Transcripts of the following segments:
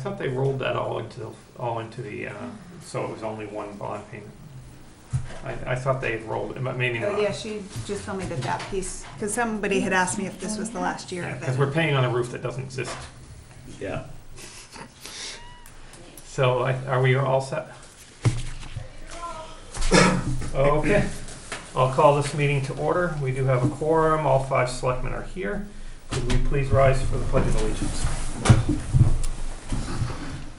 thought they rolled that all into the, so it was only one bond payment. I thought they had rolled it, but maybe not. Oh, yeah, she just told me that piece, because somebody had asked me if this was the last year of it. Because we're paying on a roof that doesn't exist. Yeah. So are we all set? Okay. I'll call this meeting to order. We do have a quorum. All 5 selectmen are here. Could we please rise for the Pledge of Allegiance?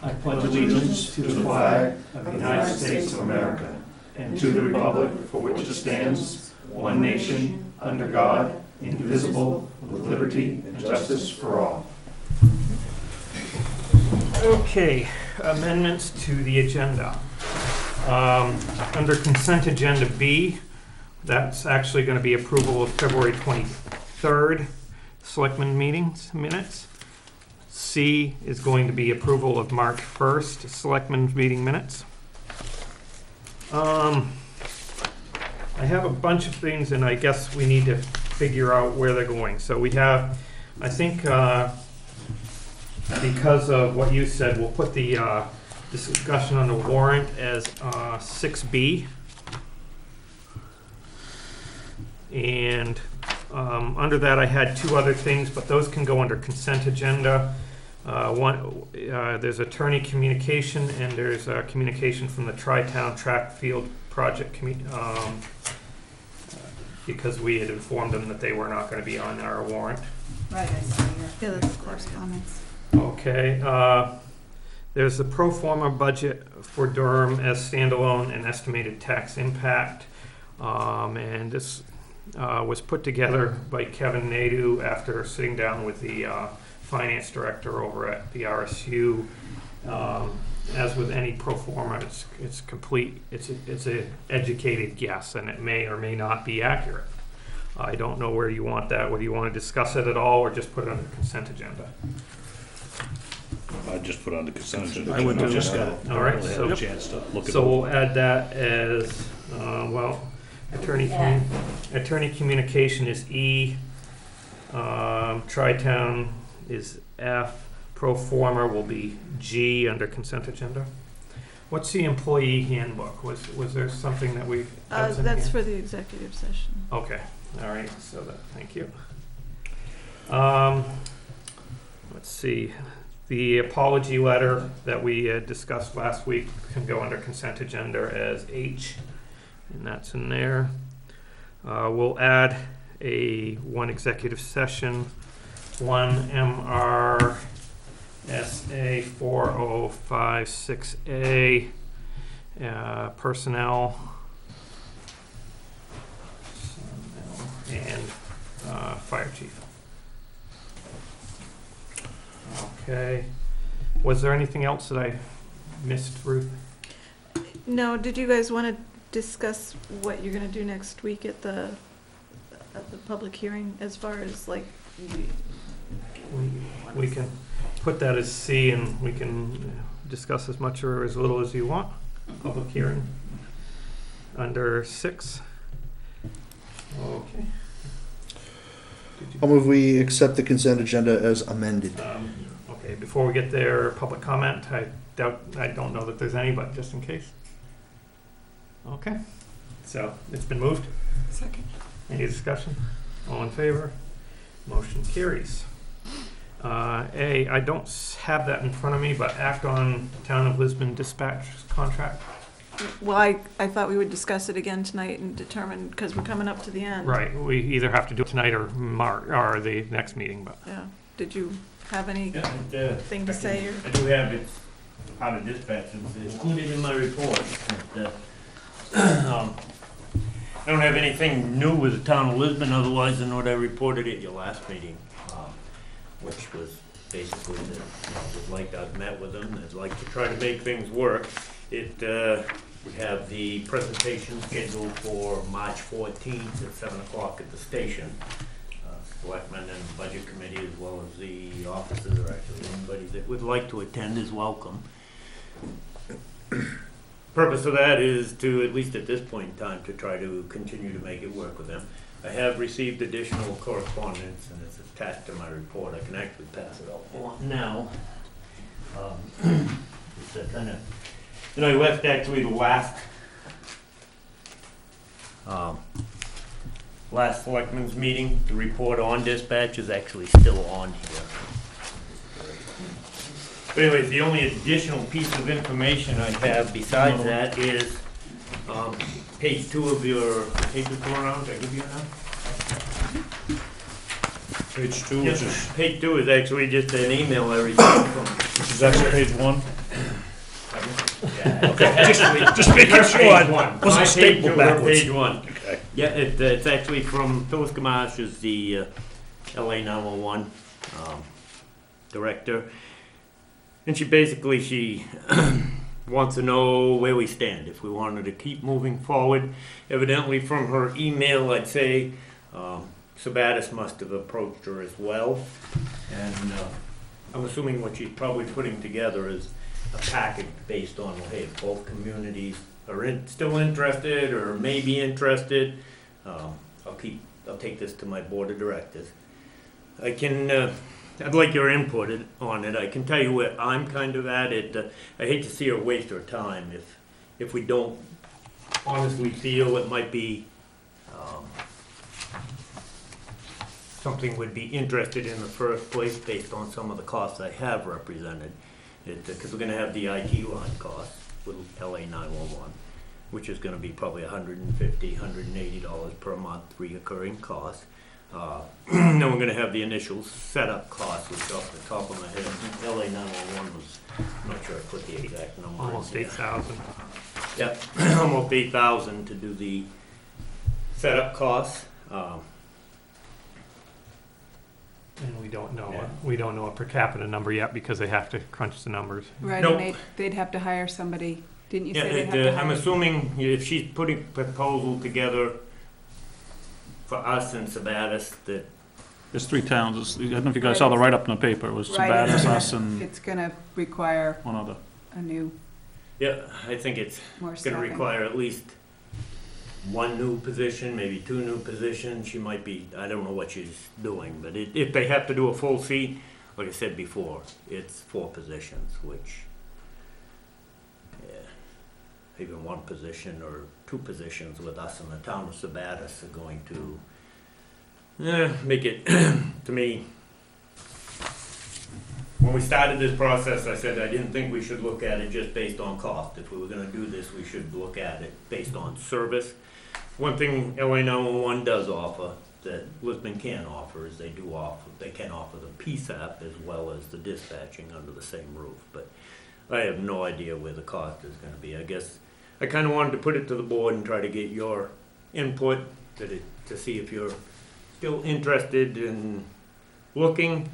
I pledge allegiance to the flag of the United States of America and to the republic for which it stands, one nation, under God, indivisible, with liberty and justice for all. Okay, amendments to the agenda. Under consent agenda B, that's actually going to be approval of February 23rd selectmen meetings minutes. C is going to be approval of March 1st selectmen meeting minutes. I have a bunch of things, and I guess we need to figure out where they're going. So we have, I think, because of what you said, we'll put the discussion on the warrant as 6B. And under that, I had 2 other things, but those can go under consent agenda. One, there's attorney communication, and there's communication from the Tri-Town Track Field Project because we had informed them that they were not going to be on our warrant. Right, I saw your correspondence. Okay. There's the pro forma budget for Durham as standalone and estimated tax impact. And this was put together by Kevin Nadeau after sitting down with the finance director over at the RSU. As with any pro forma, it's complete. It's an educated guess, and it may or may not be accurate. I don't know where you want that, whether you want to discuss it at all or just put it on the consent agenda. I'd just put on the consent agenda. I would I do just that. got All right, really so- had a chance to look at So it. we'll add that as, attorney communication is E, Tri-Town is F, pro forma will be G under consent agenda. What's the employee handbook? Was there something that we? in That's here? for the executive session. Okay, all right, so thank you. Let's see, the apology letter that we had discussed last week can go under consent agenda as H, and that's in there. We'll add one executive session, 1 MRSA 4056A, personnel, and fire chief. Okay. Was there anything else that I missed, Ruth? No, did you guys want to discuss what you're going to do next week at the public hearing as far as like? We can put that as C, and we can discuss as much or as little as you want. Public hearing under 6. Okay. I'll move we accept the consent agenda as amended. Okay, before we get there, public comment. I don't know that there's any, but just in case. Okay, so it's been moved. Second. Any discussion? All in favor? Motion carries. A, I don't have that in front of me, but act on Town of Lisbon dispatch contract. Well, I thought we would discuss it again tonight and determine, because we're coming up to the end. Right, we either have to do it tonight or the next meeting, but. Yeah. Did you have anything Yeah, to say? Or? I do have it, how to dispatch, it's included in my report. I don't have anything new with the town of Lisbon, otherwise than what I reported at your last meeting, which was basically that, I've met with them, they'd like to try to make things work. We have the presentation scheduled for March 14th at 7 o'clock at the station. Selectmen and the budget committee, as well as the officers, or actually anybody that would like to attend is welcome. Purpose of that is to, at least at this point in time, to try to continue to make it work with them. I have received additional correspondence, and it's attached to my report. I can actually pass it out now. It's a kind of, you know, left actually the last selectmen's meeting, the report on dispatch is actually still on here. But anyways, the only additional piece of information I have besides that is, page 2 of your, pages going around, did I give you that? Page 2, which is, Page 2 is actually just an email I received from. which is actually page 1. Okay, Just making her sure. page 1. Wasn't My page stapled 2, her backwards. page 1. Okay. Yeah, it's actually from Phyllis Gamache, is the LA 911 director. And she wants to know where we stand, if we wanted to keep moving forward. Evidently from her email, I'd say Sabatis must have approached her as well. And I'm assuming what she's probably putting together is a package based on, hey, if both communities are still interested or may be interested, I'll take this to my board of directors. I'd like your input on it. I can tell you where I'm kind of at it. I hate to see her waste her time if we don't honestly feel it might be something we'd be interested in the first place based on some of the costs I have represented. Because we're going to have the IT line cost with LA 911, which is going to be probably $150, $180 per month reoccurring cost. Then we're going to have the initial setup cost, which off the top of my head, LA 911 was, I'm not sure I put the exact number. Almost 8,000. Yep, almost 8,000 to do the setup costs. And we don't know, Yeah. a per capita number yet because they have to crunch the numbers. Right, Nope. and they'd have to hire somebody. Didn't you Yeah, say they'd have to hire? I'm assuming if she's putting proposal together for us and Sabatis, that There's 3 towns. I don't know if you guys saw the write-up in the paper. It was Right, Sabatis, it's gonna- us, and It's gonna require one other. a new, yeah, I think it's more going to staffing. require at least 1 new position, maybe 2 new positions. She might be, I don't know what she's doing, but if they have to do a full seat, like I said before, it's 4 positions, which, yeah, even 1 position or 2 positions with us in the town of Sabatis are going to make it, to me, when we started this process, I said I didn't think we should look at it just based on cost. If we were gonna do this, we should look at it based on service. One thing LA 911 does offer that Lisbon can't offer is they can offer the PSAP as well as the dispatching under the same roof. But I have no idea where the cost is gonna be. I guess I kinda wanted to put it to the board and try to get your input to see if you're still interested in looking.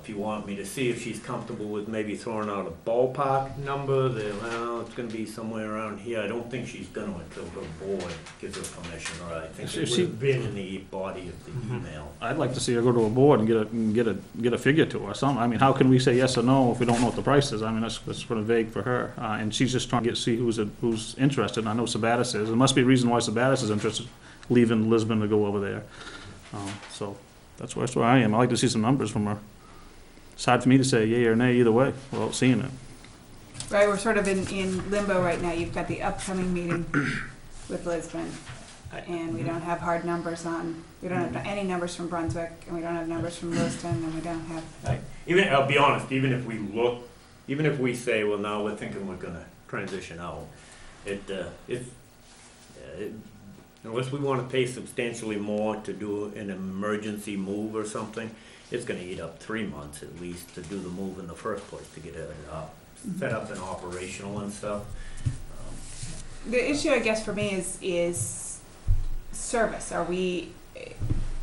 If you want me to see if she's comfortable with maybe throwing out a ballpark number, that, well, it's gonna be somewhere around here. I don't think she's gonna until her board gives her permission, or I think it If would she- have been in the body of the Mhm. email. I'd like to see her go to a board and get a figure to her, something. I mean, how can we say yes or no if we don't know what the price is? I mean, that's sort of vague for her. And she's just trying to see who's interested. And I know Sabatis is. There must be a reason why Sabatis is interested, leaving Lisbon to go over there. So that's where I am. I'd like to see some numbers from her. It's hard for me to say yay or nay either way without seeing it. Right, we're sort of in limbo right now. You've got the upcoming meeting with Lisbon, and we don't have hard numbers we don't have any numbers from Brunswick, and we don't have numbers from Lewiston, and we don't have, I'll be honest, even if we say, well, now we're thinking we're gonna transition out, unless we wanna pay substantially more to do an emergency move or something, it's gonna eat up 3 months at least to do the move in the first place, to get it set up and operational and stuff. the issue, I guess, for me is service.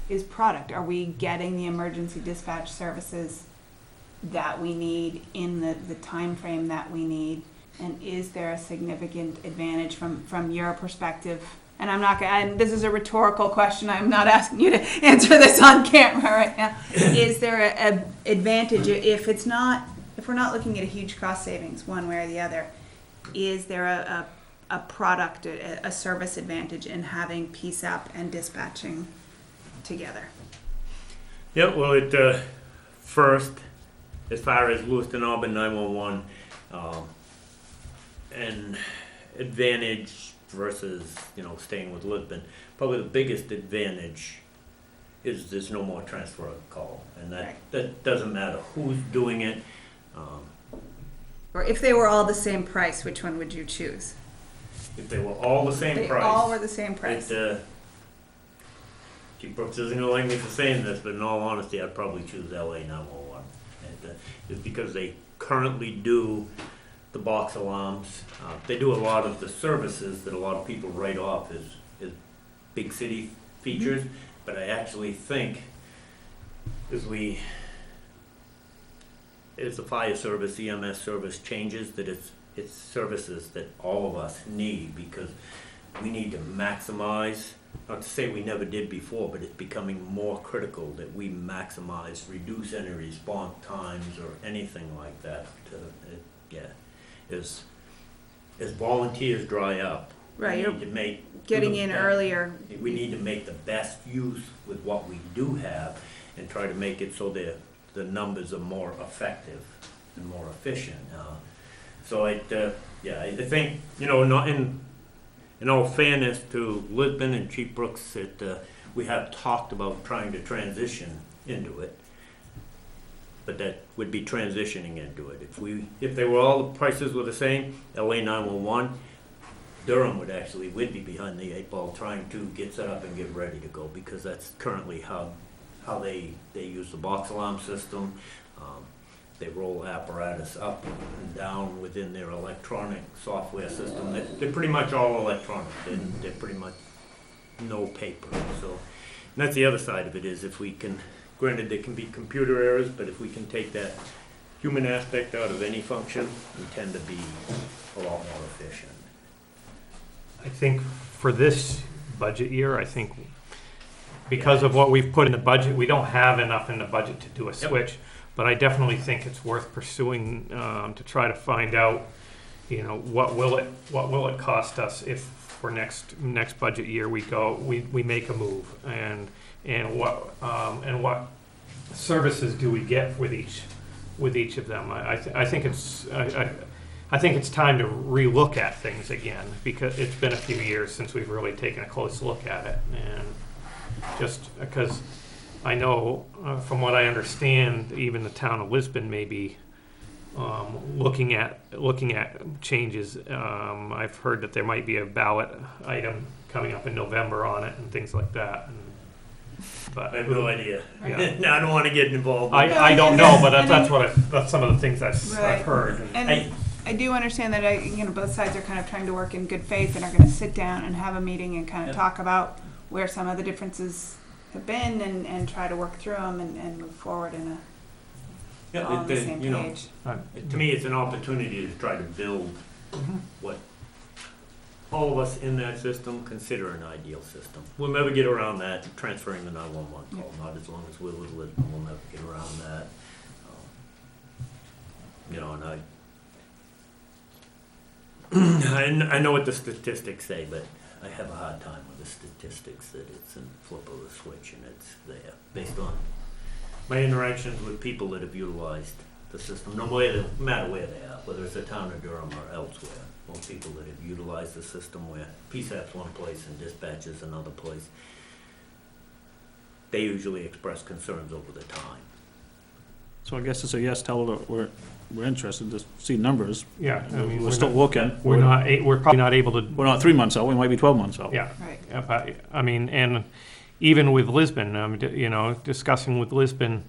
Is product. Are we getting the emergency dispatch services that we need in the time frame that we need? And is there a significant advantage from your perspective? And I'm not gonna, and this is a rhetorical question, I'm not asking you to answer this on camera right now. Is there a advantage if we're not looking at a huge cost savings one way or the other? Is there a product, a service advantage in having PSAP and dispatching together? Yeah, well, first, as far as Lewiston Auburn 911, and advantage versus, staying with Lisbon, probably the biggest advantage is there's no more transfer of call, and that doesn't matter who's doing it. Or if they were all the same price, which one would you choose? If they were all the same They price. all were the same price. Chief Brooks isn't gonna like me for saying this, but in all honesty, I'd probably choose LA 911. It's because they currently do the box alarms. They do a lot of the services that a lot of people write off as big city features, but I actually think as the fire service, EMS service changes, that it's services that all of us need, because we need to maximize, not to say we never did before, but it's becoming more critical that we maximize, reduce any response times or anything like that. As volunteers dry up, Right, we you're need to make. getting do the in best- earlier. We need to make the best use with what we do have and try to make it so that the numbers are more effective and more efficient. So I think, not in all fairness to Lisbon and Chief Brooks, that we have talked about trying to transition into it, but that would be transitioning into it. If they were all, the prices were the same, LA 911, Durham would be behind the 8 ball trying to get set up and get ready to go, because that's currently how they use the box alarm system. They roll apparatus up and down within their electronic software system. They're pretty much all electronic. They're pretty much no paper. So, and that's the other side of it, is if we can, granted there can be computer errors, but if we can take that human aspect out of any function, we tend to be a lot more efficient. I think for this budget year, I think because of what we've put in the budget, we don't have enough in the budget to do a switch. But I definitely think it's worth pursuing to try to find out, what will it cost us if for next budget year we make a move, and what services do we get with each of them. I think it's time to relook at things again, because it's been a few years since we've really taken a close look at it, and just because I know from what I understand, even the town of Lisbon may be looking at changes. I've heard that there might be a ballot item coming up in November on it and things like that. But I have no idea. Yeah. No, I don't want to get involved. I don't know, but that's some of the things I've Right. heard. And I do understand that both sides are kind of trying to work in good faith and are going to sit down and have a meeting and kind of talk about where some of the differences have been, and try to work through them and move forward in all on the same page. To me, it's an opportunity to try to build what all of us in that system consider an ideal system. We'll never get around that, transferring the 911 call, not as long as we're with Lisbon, we'll never get around that. And I know what the statistics say, but I have a hard time with the statistics that it's a flip of a switch and it's there, based on my interactions with people that have utilized the system, no matter where they are, whether it's the town of Durham or elsewhere. Most people that have utilized the system where PSAP's one place and dispatch is another place, they usually express concerns over the time. So I guess it's a yes, tell her that we're interested to see numbers. Yeah, I mean, We're still looking. we're probably not able to. We're not 3 months out, we might be 12 months out. Yeah. Right. Yeah, but, I mean, and even with Lisbon, discussing with Lisbon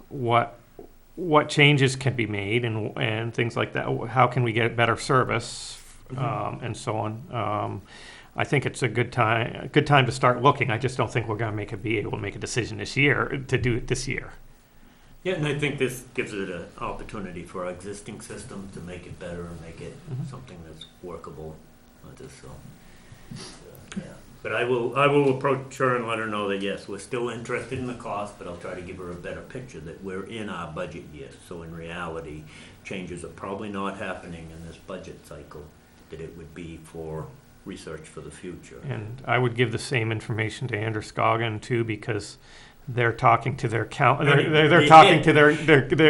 what changes can be made and things like that. How can we get better service, and so on. I think it's a good time to start looking. I just don't think we're going to be able to make a decision this year to do it this year. Yeah, and I think this gives it an opportunity for our existing system to make it better and make it something that's workable. But I will approach her and let her know that yes, we're still interested in the cost, but I'll try to give her a better picture that we're in our budget year. So in reality, changes are probably not happening in this budget cycle, that it would be for research for the future. And I would give the same information to Anders Scoggin too, because they're talking to their Right. they're talking to their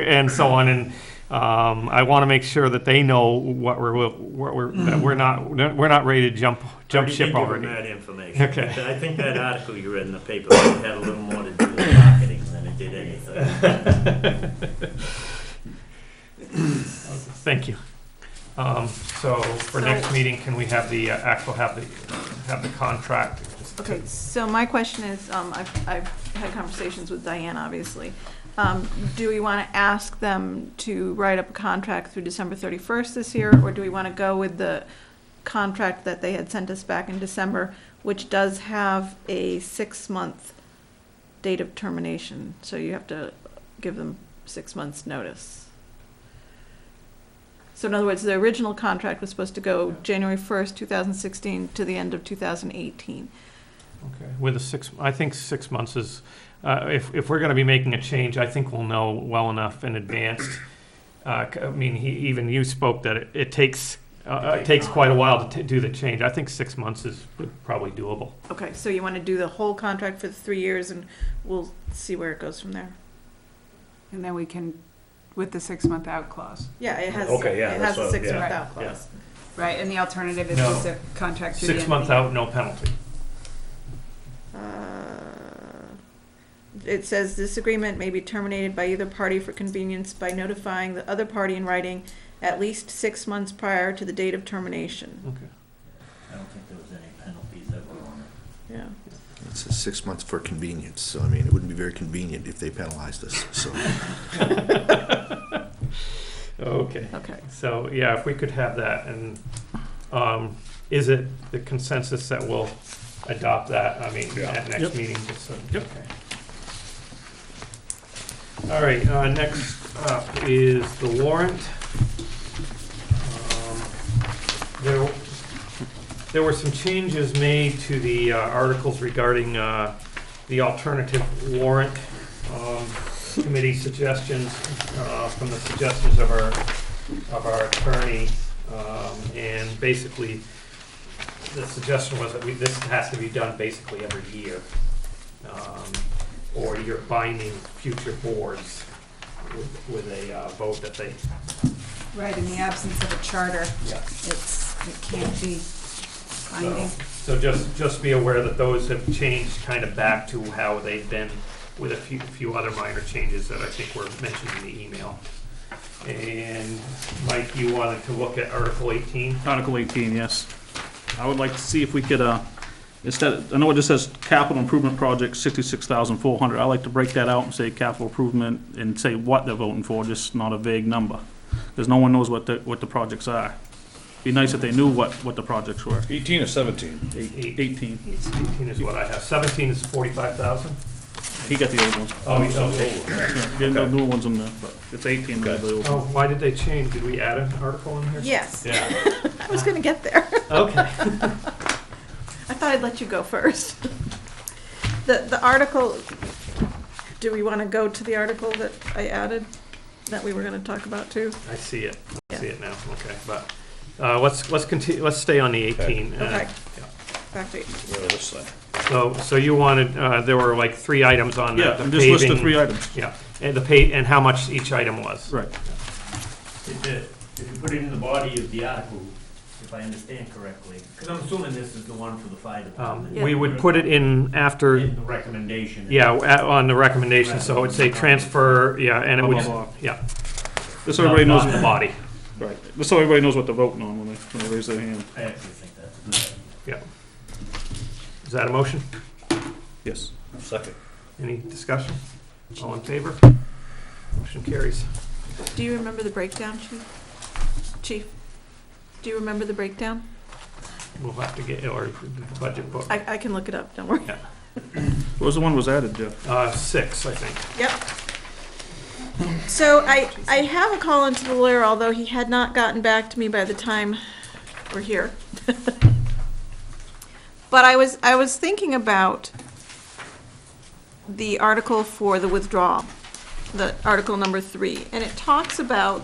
and so on, and I want to make sure that they know what that we're not ready to jump Already ship did give them already. that information. Okay. I think that article you read in the paper had a little more to do with marketing than it did anything. Thank you. So for next meeting, can we have the have the contract? Okay, so my question is, I've had conversations with Diane, obviously. Do we want to ask them to write up a contract through December 31st this year, or do we want to go with the contract that they had sent us back in December, which does have a 6-month date of termination, so you have to give them 6 months' notice? So in other words, the original contract was supposed to go January 1st, 2016 to the end of 2018. Okay, with I think 6 months is, if we're gonna be making a change, I think we'll know well enough in advance. I mean, even you spoke that it takes quite a while to do the change. I think 6 months is probably doable. Okay, so you want to do the whole contract for the 3 years, and we'll see where it goes from there. And then we can, with the 6-month out clause. Yeah, it has, Okay, yeah, it has that's a what- 6-month yeah, out clause. Right, and the alternative is No. just a contract through the end 6 of months the year. out, no penalty. It says this agreement may be terminated by either party for convenience by notifying the other party in writing at least 6 months prior to the date of termination. Okay. I don't think there was any penalties that were on it. Yeah. It says 6 months for convenience, so I mean, it wouldn't be very convenient if they penalized us, so. Okay. Okay. So, yeah, if we could have that, and is it the consensus that we'll adopt that, I mean, Yeah. at next Yep. meeting? Just so, Yep. okay. All right, next up is the warrant. There were some changes made to the articles regarding the alternative warrant committee suggestions, from the suggestions of our attorney, and basically the suggestion was that this has to be done basically every year, or you're binding future boards with a vote that they. Right, in the absence of a charter, Yeah. it can't be binding. So just be aware that those have changed kind of back to how they've been, with a few other minor changes that I think were mentioned in the email. And Mike, you wanted to look at Article 18? Article 18, yes. I would like to see if we could, instead, I know it just says capital improvement project, 66,400. I like to break that out and say capital improvement and say what they're voting for, just not a vague number. Because no one knows what the projects are. Be nice if they knew what the projects were. 18 or 17? 18. 18 is what I have. 17 is 45,000? He got the old ones. Oh, he's okay. Yeah, no new ones in there, but it's 18. Okay. the old Oh, one. why did they change? Did we add an article in here? Yes, Yeah. I was gonna get there. Okay. I thought I'd let you go first. The article, do we want to go to the article that I added, that we were gonna talk about too? I see it. I Yeah. see it now. Okay, but let's continue. Let's stay on the 18. Okay. Back to Where this thing? So you wanted, there were like 3 items on Yeah, the and just list the paving. 3 items. Yeah, and and how much each item was. Right. If you put it in the body of the article, if I understand correctly, because I'm assuming this is the one for the fire department. We would put it in after, In the recommendation. yeah, on the recommendation, so it would say transfer, yeah, and it would, Blah, blah, blah. yeah. Just so everybody knows Not the body. Right. Just so everybody knows what they're voting on when they raise their hand. I actually think that's a good idea. Is that a motion? Yes. Second. Any discussion? All in favor? Motion carries. Do you remember the breakdown, Chief? Do you remember the breakdown? We'll have to get, or the budget book. I can look it up, don't worry. What was the one was added, Jeff? 6, I think. Yep. So I have a call into the lawyer, although he had not gotten back to me by the time we're here. But I was thinking about the article for the withdrawal, the article number 3, and it talks about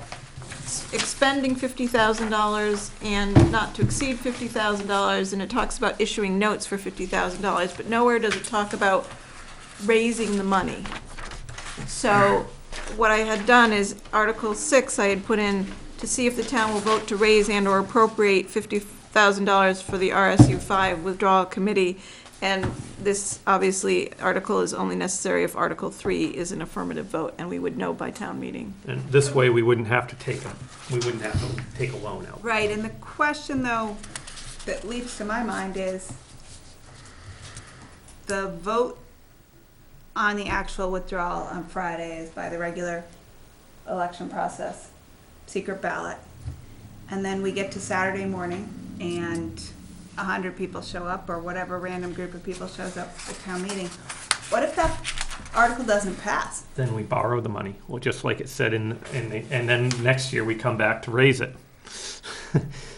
expending $50,000 and not to exceed $50,000, and it talks about issuing notes for $50,000, but nowhere does it talk about raising the money. So what I had done is Article 6, I had put in to see if the town will vote to raise and or appropriate $50,000 for the RSU 5 withdrawal committee. And this, obviously, article is only necessary if Article 3 is an affirmative vote, and we would know by town meeting. And this way, we wouldn't have to take a loan out. Right, and the question though, that leaps to my mind is, the vote on the actual withdrawal on Friday is by the regular election process, secret ballot. And then we get to Saturday morning and 100 people show up, or whatever random group of people shows up at the town meeting. What if that article doesn't pass? Then we borrow the money, well, just like it said and then next year we come back to raise it.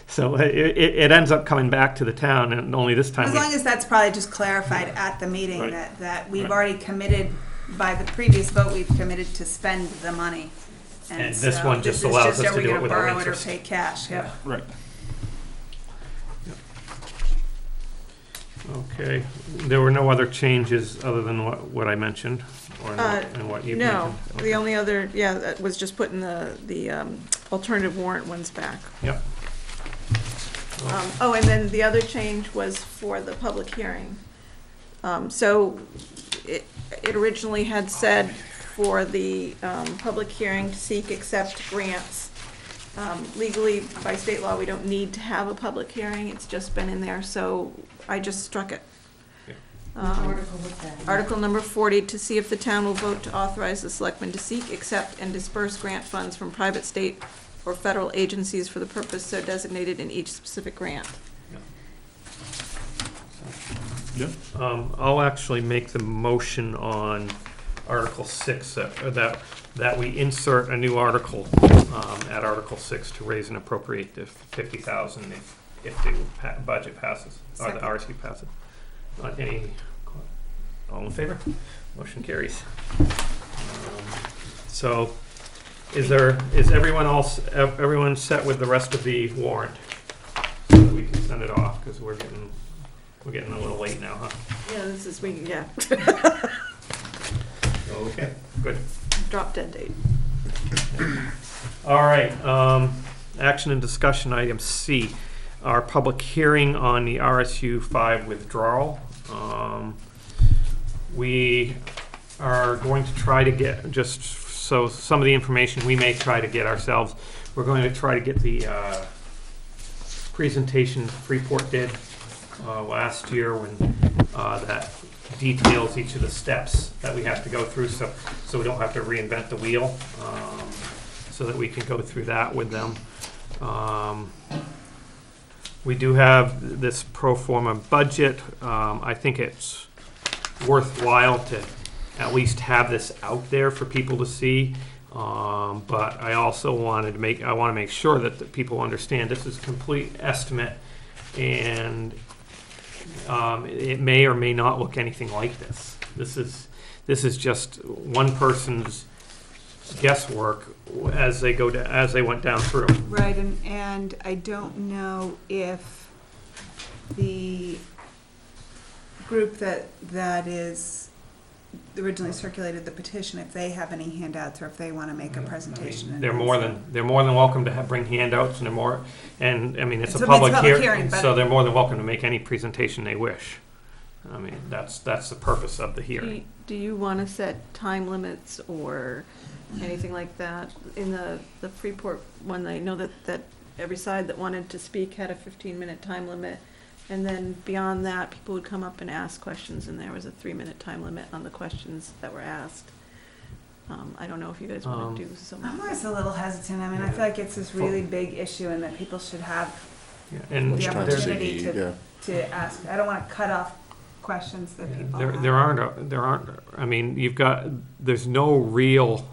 So it ends up coming back to the town, and only this time As long as that's probably just clarified at the meeting, Right. that we've Right. already committed, by the previous vote, we've committed to spend the money. And this so one just this is allows us are to we do it gonna without borrow it or interest. pay cash, yeah. Right. Okay, there were no other changes other than what I mentioned, or and what you mentioned? No, Okay. the only other, yeah, that was just putting the alternative warrant ones back. Yep. Oh, and then the other change was for the public hearing. So it originally had said for the public hearing to seek, accept grants. Legally, by state law, we don't need to have a public hearing, it's just been in there, so I just struck it. Article number 40, to see if the town will vote to authorize the selectmen to seek, accept, and disperse grant funds from private, state, or federal agencies for the purpose so designated in each specific grant. Yeah. I'll actually make the motion on Article 6, that we insert a new article at Article 6 to raise and appropriate the $50,000 if the budget passes, or the Second. RSU passes. All in favor? Motion carries. So, is everyone set with the rest of the warrant? So that we can send it off, because we're getting a little late now, huh? Yeah, this is, yeah, Okay, good. drop dead date. All right, action and discussion, item C, our public hearing on the RSU 5 withdrawal. We are going to try to get, just so some of the information we may try to get ourselves, we're going to try to get the presentation Freeport did last year when that details each of the steps that we have to go through, so we don't have to reinvent the wheel, so that we can go through that with them. We do have this pro forma budget. I think it's worthwhile to at least have this out there for people to see. But I also want to make sure that the people understand this is a complete estimate, and it may or may not look anything like this. This is just one person's guesswork as they went down through. Right, and I don't know if the group that is originally circulated the petition, if they have any handouts or if they want to make a presentation. They're more than welcome to bring handouts, and it's a It's public hearing, hearing, but- so they're more than welcome to make any presentation they wish. I mean, that's the purpose of the hearing. Do you want to set time limits or anything like that? In the Freeport one, I know that every side that wanted to speak had a 15-minute time limit. And then beyond that, people would come up and ask questions, and there was a 3-minute time limit on the questions that were asked. I don't know if you guys want to do some. I'm always a little hesitant. I mean, I feel like it's this really big issue and that people should have Yeah, and the Much time opportunity yeah. to ask. I don't want to cut off questions that people have. there aren't. I mean, there's no real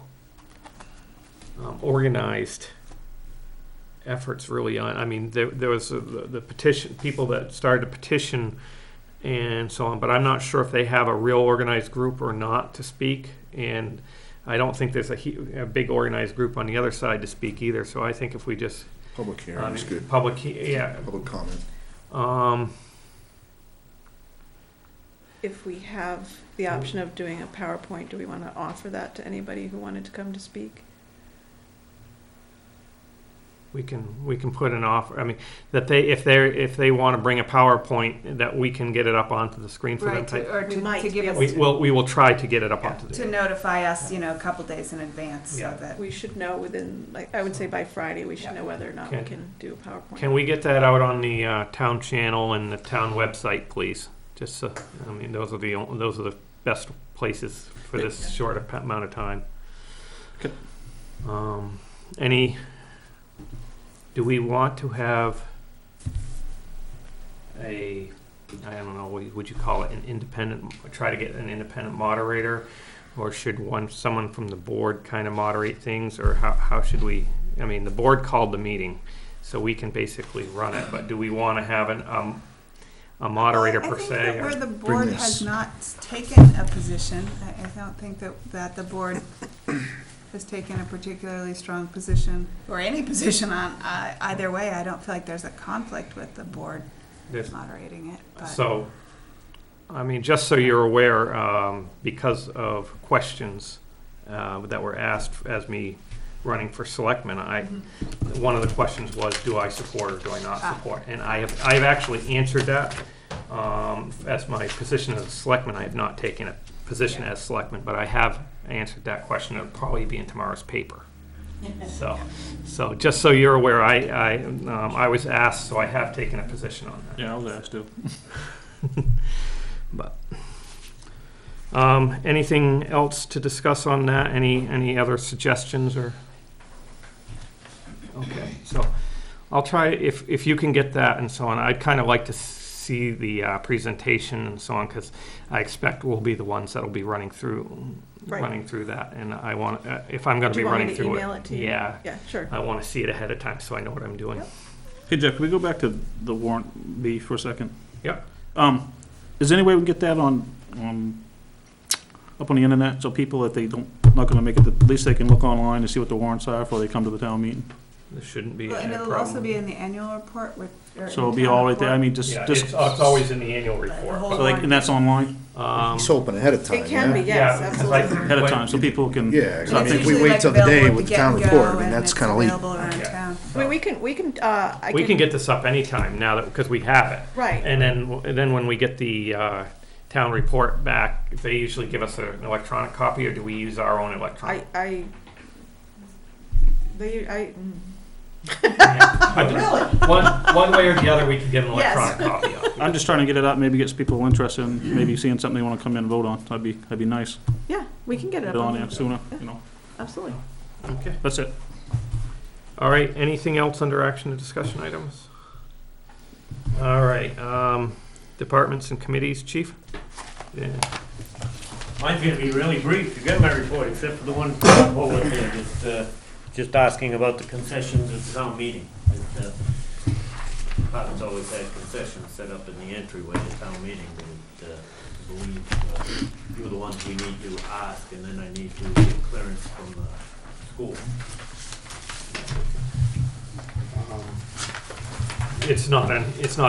organized efforts really on. I mean, there was the petition, people that started a petition and so on, but I'm not sure if they have a real organized group or not to speak, and I don't think there's a big organized group on the other side to speak either. So I think if we just Public hearing is good. public Public comment. if we have the option of doing a PowerPoint, do we want to offer that to anybody who wanted to come to speak? We can put an offer, I mean, that if they want to bring a PowerPoint, that we can get it up onto the screen for them. Right, or We to might give be us, able We will try to get it up onto to the, notify us, a couple days in advance, so Yeah. that. We should know within, like, I would say by Friday, we should Yeah. know whether or not Okay. we can do a PowerPoint. can we get that out on the town channel and the town website, please? Just so, I mean, those are the best places for this short amount of time. Okay. Do we want to have I don't know, would you call it an independent, try to get an independent moderator? Or should someone from the board kind of moderate things, or how should we, I mean, the board called the meeting, so we can basically run it, but do we want to have a moderator per I think se? that or- where the board this. has not taken a position, I don't think that the board has taken a particularly strong position, or any position on either way. I don't feel like there's a conflict with the board There's- moderating it, but. So, I mean, just so you're aware, because of questions that were asked as me running for selectman, one of the questions was, do I support or do I not support? And I've actually answered that. As my position as a selectman, I have not taken a position as selectman, but I have answered that question. It'll probably be in tomorrow's paper. So just so you're aware, I was asked, so I have taken a position on that. Yeah, I was asked to. But anything else to discuss on that? Any other suggestions or? Okay, so I'll try, if you can get that and so on. I'd kind of like to see the presentation and so on, because I expect we'll be the ones that'll be running through that. And I want, if I'm going to Do be you want me running to through email it to you? yeah, Yeah, sure. I want to see it ahead of time so I know what I'm doing. Yep. Hey, Jeff, can we go back to the warrant B for a second? Yep. Is there any way we can get that on up on the internet, so people, if they not gonna make it, at least they can look online and see what the warrants are before they come to the town meeting? There shouldn't be Well, and any it'll problem. also be in the annual report with. or So it'll in be town all right there, I report. mean, just, Yeah, it's always in the annual report. whole- so like, and that's online, He's hoping ahead of time, It can be, yeah? yes, Yeah, 'cause I- absolutely. ahead of time, so people can. Yeah, So I And it's think if we usually, wait like, till the day available with at the town get-go, report, I mean, and that's it's kinda late. available around Yeah. town. I mean, we can, We can get this up anytime now that, because we have it. right. And then when we get the town report back, they usually give us an electronic copy, or do we use our own electronic? One way or the other, we can get an Yes. electronic copy of it. I'm just trying to get it up, maybe get people interested in maybe seeing something they wanna come in and vote on, that'd be nice. Yeah, we can get it Get up it on on there the, sooner, you know, absolutely. Okay. that's it. All right, anything else under action and discussion items? All right, departments and committees, chief? Yeah. Mine's gonna be really brief. You got my report, except for the one bullet there, just asking about the concessions at the town meeting. Department's always had concessions set up in the entryway to town meeting, and I believe you're the ones we need to ask, and then I need to get clearance from the school. It's not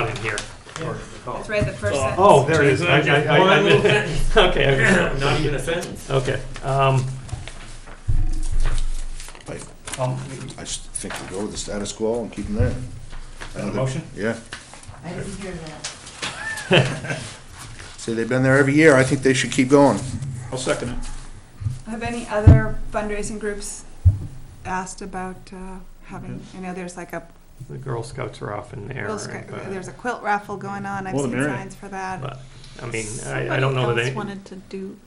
in here. It's right at the first sentence. Oh, there it is. Just one little sentence. Okay, Not even a sentence. okay. I just think we go with the status quo and keep them there. Motion? Yeah. I didn't hear that. Say they've been there every year, I think they should keep going. I'll second it. Have any other fundraising groups asked about having, I know there's like a, The Girl Scouts are off in there. there's a quilt raffle going on, I've More the seen merrier. signs for that. But, I mean, I don't know that Somebody else any, wanted to do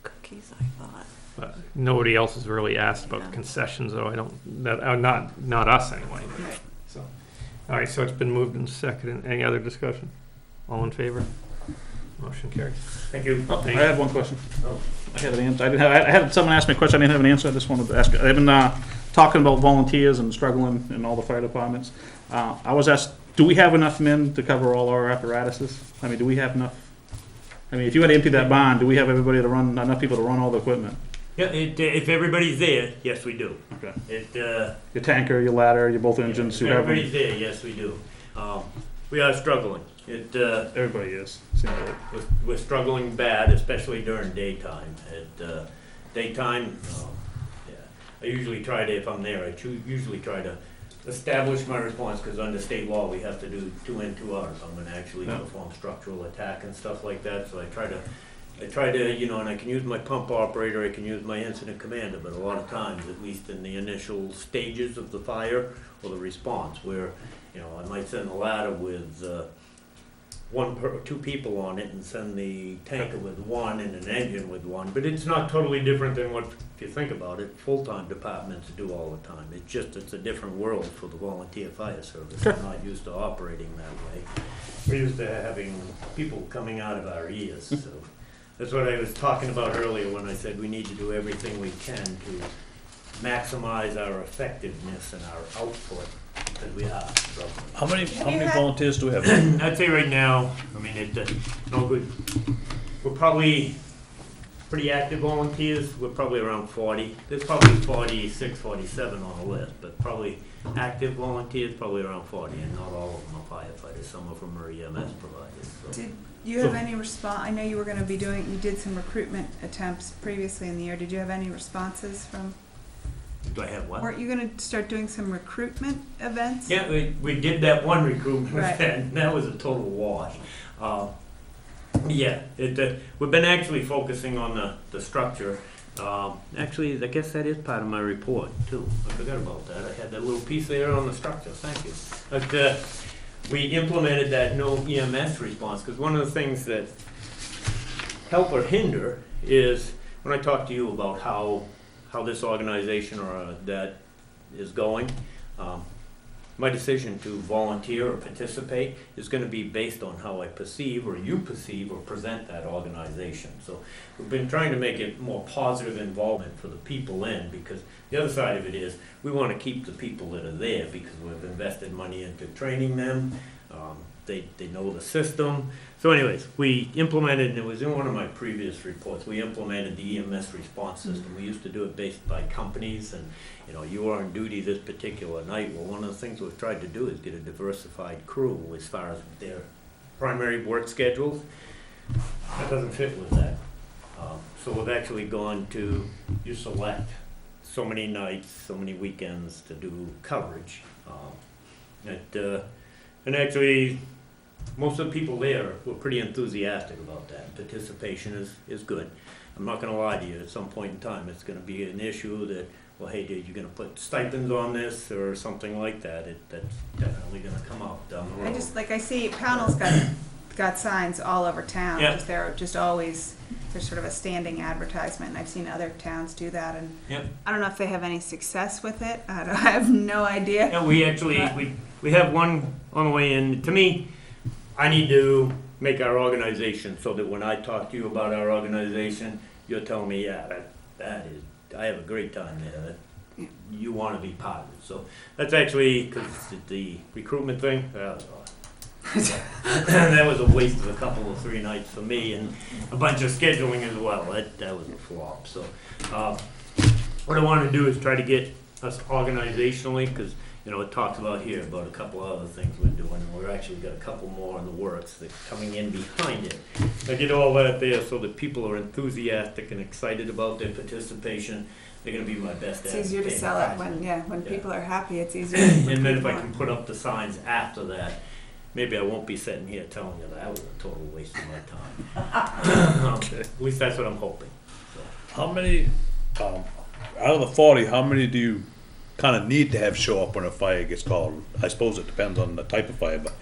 cookies, I thought. but nobody else has really asked about the concessions, though. I don't, not us anyway. Right. So, all right, so it's been moved and seconded. Any other discussion? All in favor? Motion carries. Thank you. I had one question. I had an answer. I had someone ask me a question. I didn't have an answer. I just wanted to ask. I've been talking about volunteers and struggling in all the fire departments. I was asked, do we have enough men to cover all our apparatuses? I mean, do we have enough? I mean, if you had to empty that barn, do we have everybody to run, enough people to run all the equipment? Yeah, if everybody's there, yes, we do. Okay. It, Your tanker, your ladder, your both engines, if you have them. everybody's there, yes, we do. We are struggling. Everybody is. Seems like. We're struggling bad, especially during daytime. At daytime, yeah, I usually try to, if I'm there, usually try to establish my response, because under state law, we have to do 2 in, 2 out if I'm gonna actually Yeah. perform structural attack and stuff like that. So I try to, and I can use my pump operator, I can use my incident commander, but a lot of times, at least in the initial stages of the fire or the response, where, I might send a ladder with, 2 people on it and send the tanker with 1 and an engine with 1, but it's not totally different than what, if you think about it, full-time departments do all the time. It's a different world for the volunteer fire service. We're not used to operating that way. We're used to having people coming out of our ears, so. That's what I was talking about earlier when I said we need to do everything we can to maximize our effectiveness and our output, because we are struggling. How many had- volunteers do we have? I'd say right now, no good. We're probably pretty active volunteers. We're probably around 40. There's probably 46, 47 on the list, but probably active volunteers, probably around 40, and not all of them are firefighters. Some of them are EMS providers. So. Did you have any response? I know you were going to be you did some recruitment attempts previously in the year. Did you have any responses from? Do I have what? Weren't you going to start doing some recruitment events? Yeah, we did that one recruitment Right. event, and that was a total wash. We've been actually focusing on the structure. Actually, I guess that is part of my report, too. I forgot about that. I had that little piece there on the structure. Thank you. But we implemented that no EMS response, because one of the things that help or hinder is when I talk to you about how this organization or that is going, my decision to volunteer or participate is going to be based on how I perceive or you perceive or present that organization. So we've been trying to make it more positive involvement for the people in, because the other side of it is we want to keep the people that are there, because we've invested money into training them. They know the system. So anyways, we implemented, and it was in one of my previous reports, we implemented the EMS response system. We used to do it based by companies, and you were on duty this particular night. Well, one of the things we've tried to do is get a diversified crew as far as their primary work schedules. That doesn't fit with that. So we've actually gone to, you select so many nights, so many weekends to do coverage. And actually, most of the people there were pretty enthusiastic about that. Participation is good. I'm not gonna lie to you, at some point in time, it's gonna be an issue that, well, hey, dude, you're gonna put stipends on this or something like that. That's definitely gonna come up down the road. I see Pownell's got signs all over town. Yeah. They're just always, there's sort of a standing advertisement, and I've seen other towns do that, and Yep. I don't know if they have any success with it. I have no idea. Yeah, we actually, we have one on the way in. To me, I need to make our organization so that when I talk to you about our organization, you're telling me, yeah, that is, I have a great time there. You want to be part of it. So that's actually, because the recruitment thing, that was a waste of a couple of 3 nights for me, and a bunch of scheduling as well. That was a flop. So what I want to do is try to get us organizationally, because it talks about here about a couple of other things we're doing, and we're actually got a couple more in the works that coming in behind it. I get all that there so that people are enthusiastic and excited about their participation. They're going to be my best It's easier to advocate. sell it when Yeah. people are happy. It's easier. to And then if I recruit can more. put up the signs after that, maybe I won't be sitting here telling you that was a total waste of my time. Okay. At least that's what I'm hoping. How many, out of the 40, how many do you kind of need to have show up when a fire gets called? I suppose it depends on the type of fire, but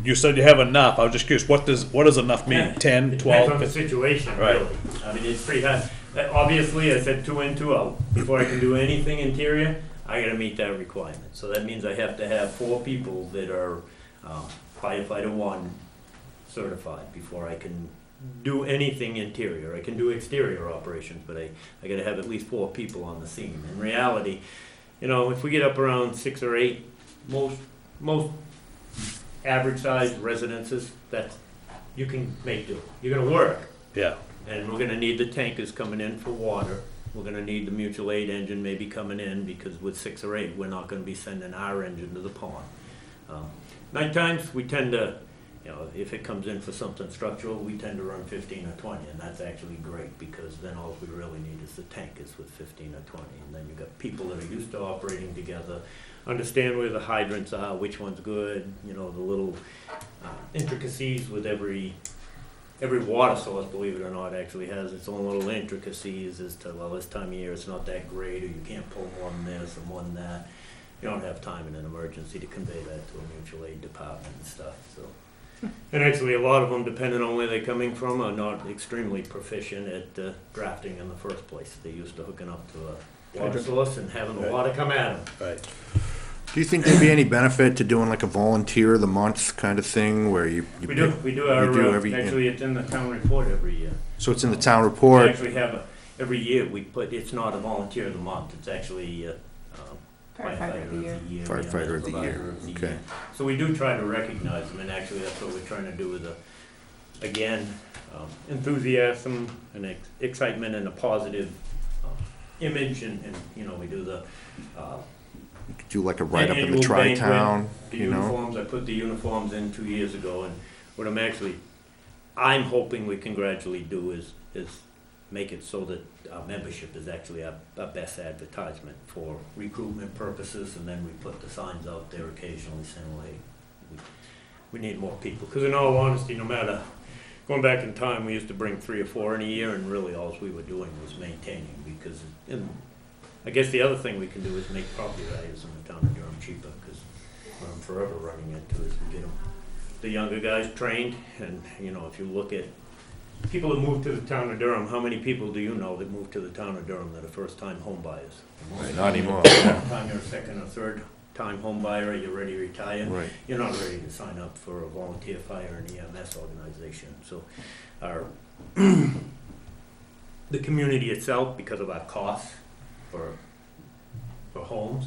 you said you have enough. I was just curious, what does enough mean? Yeah. 10, It 12? depends on the situation, Right. really. I mean, it's pretty hard. Obviously, I said 2 in, 2 out. Before I can do anything interior, I gotta meet that requirement. So that means I have to have 4 people that are firefighter 1 certified before I can do anything interior. I can do exterior operations, but I gotta have at least 4 people on the scene. In reality, if we get up around 6 or 8, most average sized residences, that you can make do. You're gonna work. Yeah. And we're gonna need the tankers coming in for water. We're gonna need the mutual aid engine maybe coming in, because with 6 or 8, we're not gonna be sending our engine to the pond. Night times, we tend to, you know, if it comes in for something structural, we tend to run 15 or 20, and that's actually great, because then all we really need is the tankers with 15 or 20, and then you've got people that are used to operating together, understand where the hydrants are, which one's good, you know, the little intricacies with every water source, believe it or not, actually has its own little intricacies as to, well, this time of year it's not that great, or you can't pull more than this and more than that. You don't have time in an emergency to convey that to a mutual aid department and stuff, so. And actually, a lot of them, depending on where they're coming from, are not extremely proficient at drafting in the first place. They're used to hooking up to a water source and having the water come at them. Right. Do you think there'd be any benefit to doing like a volunteer of the month kind of thing where you We pick- do our, you do every- actually, it's in the town report every year. So it's in the town We report? actually have every year we put, it's not a volunteer of the month, it's actually Firefighter of the year. Firefighter of the year, provider of the okay. year. So we do try to recognize them, and actually that's what we're trying to do with enthusiasm and excitement and a positive image, and, you know, we do the Do like a write-up in the annual banquet, tri-town, the you know? uniforms. I put the uniforms in 2 years ago, and what I'm hoping we can gradually do is make it so that our membership is actually our best advertisement for recruitment purposes, and then we put the signs out there occasionally saying, well, hey, we need more people. Because in all honesty, no matter, going back in time, we used to bring 3 or 4 in a year, and really all we were doing was maintaining, because I guess the other thing we can do is make property values in the town of Durham cheaper, because what I'm forever running into is we get the younger guys trained, and, you know, if you look at people that move to the town of Durham, how many people do you know that move to the town of Durham that are first-time home buyers? Right, not anymore, By yeah. the time you're a second or third-time home buyer, you're ready to retire. Right. You're not ready to sign up for a volunteer fire and EMS organization. So our the community itself, because of our costs for homes,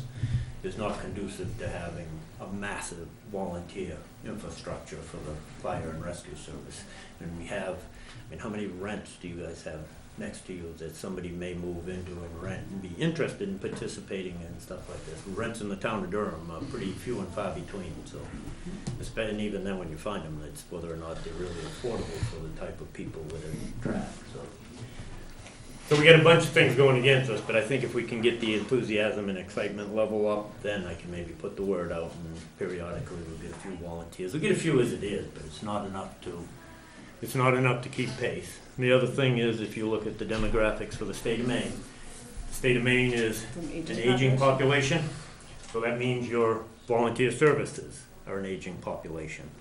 is not conducive to having a massive volunteer infrastructure for the fire and rescue service. And we have, I mean, how many rents do you guys have next to you that somebody may move into and rent and be interested in participating in stuff like this? Rents in the town of Durham are pretty few and far between, so, and even then when you find them, it's whether or not they're really affordable for the type of people that are trapped, so. So we got a bunch of things going against us, but I think if we can get the enthusiasm and excitement level up, then I can maybe put the word out, and periodically we'll get a few volunteers. We'll get a few as it is, but it's not enough to keep pace. And the other thing is, if you look at the demographics for the state of Maine, the state of Maine is an aging population, so that means your volunteer services are an aging population.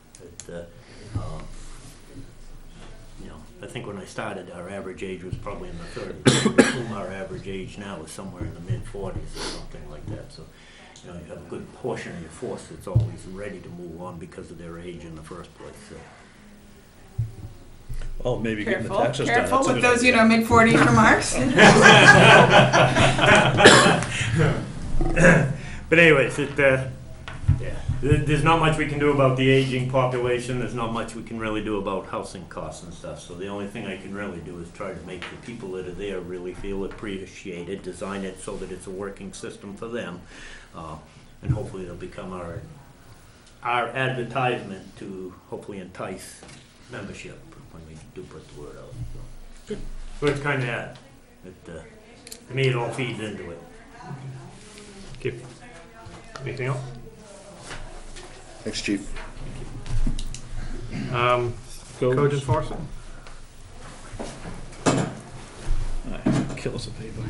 You know, I think when I started, our average age was probably in the 30s. I assume our average age now is somewhere in the mid-40s or something like that. So, you know, you have a good portion of your force that's always ready to move on because of their age in the first place. So. Well, maybe getting the Careful, taxes done. careful that's a with good those, idea. mid-40s remarks. But anyways, there's not much we can do about the aging population. There's not much we can really do about housing costs and stuff. So the only thing I can really do is try to make the people that are there really feel appreciated, design it so that it's a working system for them, and hopefully it'll become our advertisement to hopefully entice membership when we do put the word out. So it's kind of that. To me, it all feeds into it. Okay. Anything else? Thanks, Chief. Code enforcement? Kill us a paper.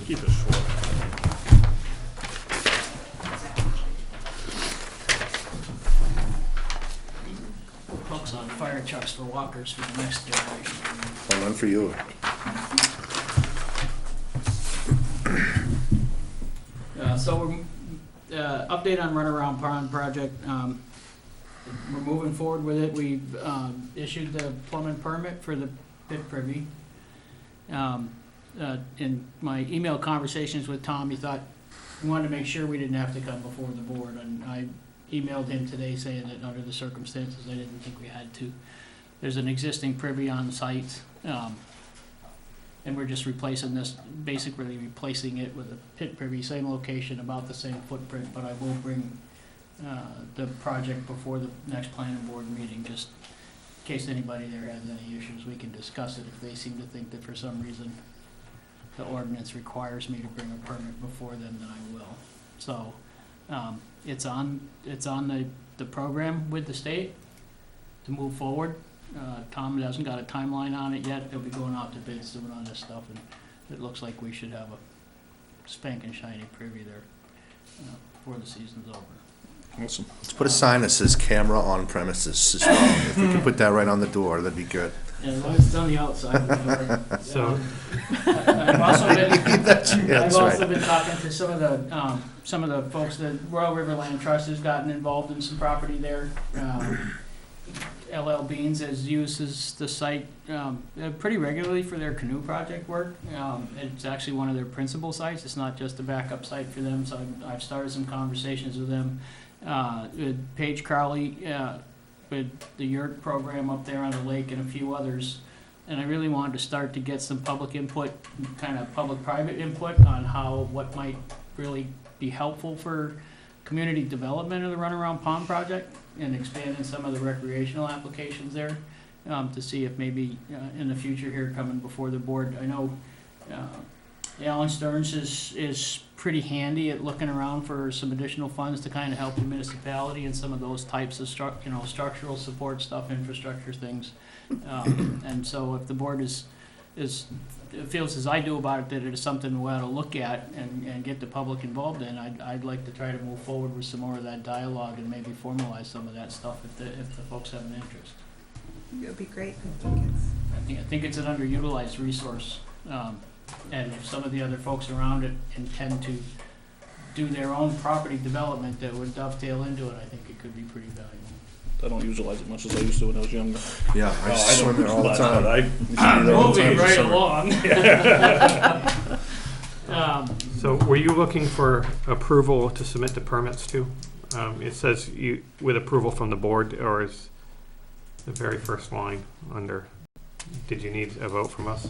Keep it short. Hooks on fire trucks for walkers for the next generation. Well, none for you. So we're, update on Runaround Pond project. We're moving forward with it. We've issued the plumbing permit for the pit privy. In my email conversations with Tom, he thought we wanted to make sure we didn't have to come before the board, and I emailed him today saying that under the circumstances, I didn't think we had to. There's an existing privy on site. And we're just replacing this, basically replacing it with a pit privy, same location, about the same footprint, but I will bring the project before the next planning board meeting, just in case anybody there has any issues, we can discuss it. If they seem to think that for some reason the ordinance requires me to bring a permit before then I will. So, it's on the program with the state to move forward. Tom hasn't got a timeline on it yet. They'll be going out to bid soon on this stuff, and it looks like we should have a spanking shiny privy there before the season's over. Awesome. Let's put a sign that says camera on premises as well. If we can put that right on the door, that'd be good. Yeah, as long as it's on the outside of the door. So- I've also been, That's I've also right. been talking to some of the folks, the Royal River Land Trust has gotten involved in some property there. LL Beans has uses the site pretty regularly for their canoe project work. It's actually one of their principal sites. It's not just a backup site for them, so I've started some conversations with them. With Paige Crowley, with the yurt program up there on the lake and a few others. And I really wanted to start to get some public input, kind of public-private input on what might really be helpful for community development of the Runaround Pond project and expanding some of the recreational applications there, to see if maybe in the future here coming before the board. I know Alan Stearns is pretty handy at looking around for some additional funds to kind of help the municipality and some of those types of structural support stuff, infrastructure things. And so if the board feels as I do about it, that it is something we ought to look at and get the public involved in, I'd like to try to move forward with some more of that dialogue and maybe formalize some of that stuff if the folks have an interest. It would be great. I think it's an underutilized resource, and if some of the other folks around it intend to do their own property development that would dovetail into it, I think it could be pretty valuable. I don't utilize it much as I used to when I was younger. Yeah, I swim there all the time. Moving right along. So were you looking for approval to submit the permits to? It says you, with approval from the board, or is the very first line under, did you need a vote from us?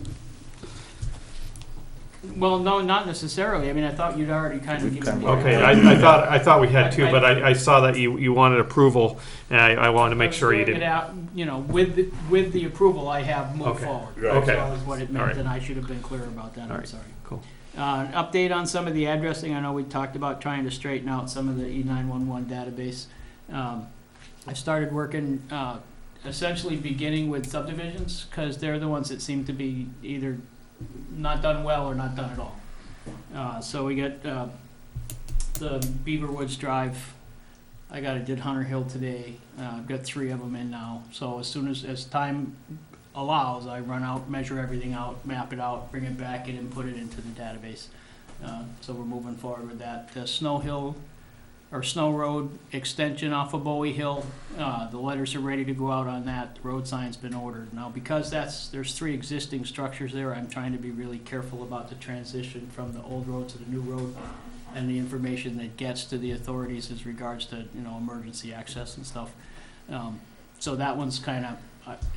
Well, no, not necessarily. I mean, I thought you'd already kind of given me. Okay, I thought we had two, but I saw that you wanted approval, and I wanted to make sure you didn't. Out, with the approval, I have moved Okay. forward. Right. Okay. That was what it All meant, right. and I should have been clear about that. All I'm right. sorry. Cool. Update on some of the addressing. I know we talked about trying to straighten out some of the E911 database. I started working, essentially beginning with subdivisions, because they're the ones that seem to be either not done well or not done at all. So we got the Beaver Woods Drive. did Hunter Hill today. I've got 3 of them in now. So as soon as time allows, I run out, measure everything out, map it out, bring it back in and put it into the database. So we're moving forward with that. The Snow Hill, or Snow Road extension off of Bowie Hill, the letters are ready to go out on that. The road sign's been ordered. Now, because there's 3 existing structures there, I'm trying to be really careful about the transition from the old road to the new road and the information that gets to the authorities as regards to, emergency access and stuff. So that one's kind of,